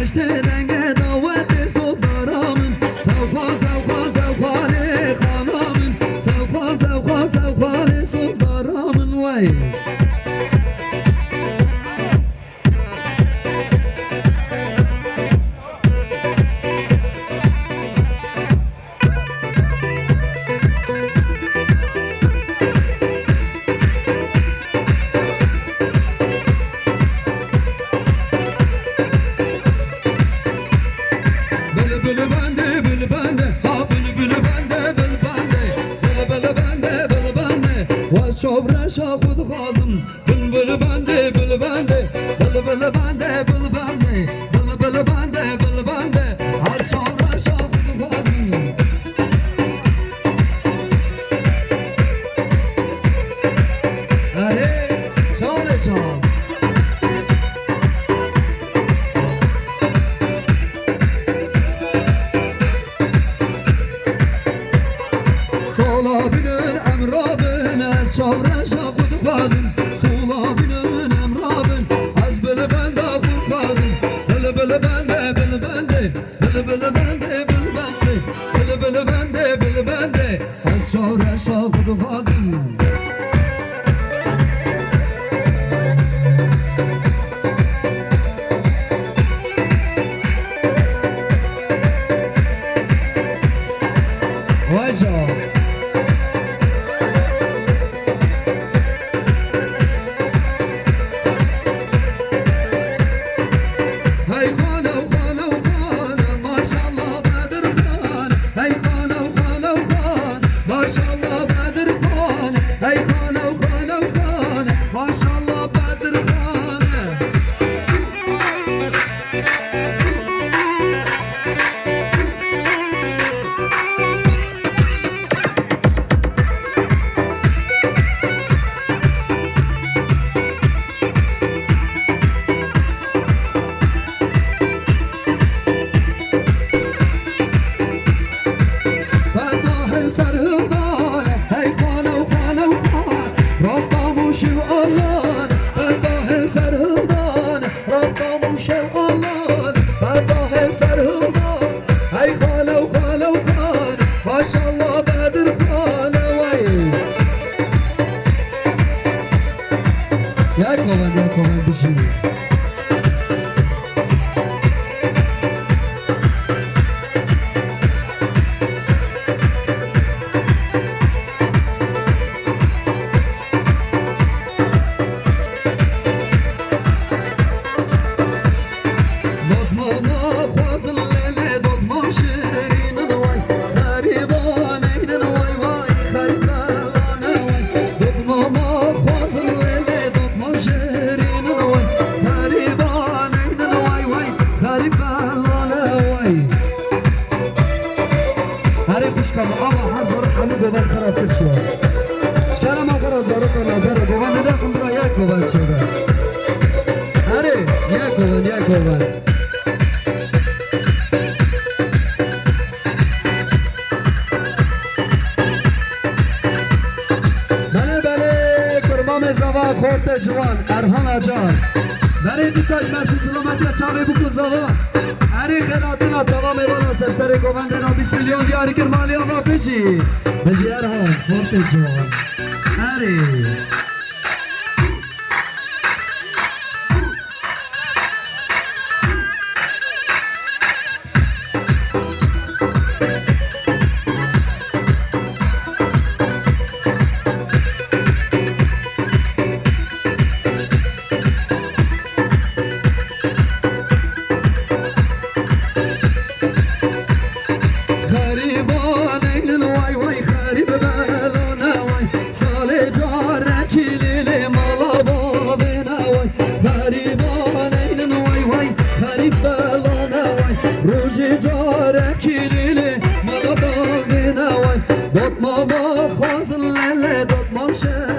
دشت دنگ دعوت سوز دارامن توخان توخان توخان خانامن توخان توخان توخان سوز دارامن وای شوفرش خود خازم بل بنده بل بنده بل بل بنده بل بنده بل بل بنده بل بنده هر شوفرش خود خازم اره چاله چال سالا بینن امرابن از شورش خود خازم سالا بینن امرابن از بل بنده خود خازم بل بل بنده بل بنده بل بل بنده بل بنده بل بل بنده بل بنده از شورش خود خازم وجه خورد جوان ارهان اجان برای دیساج مرسی سلامتی چاوی بکن زوا هری خیلاتنا تمام بالا سرسر گوندنا 20 میلیون دیاری کرمالی آقا بجی ارهان خورد جوان هری ما خواز لله داد مامشه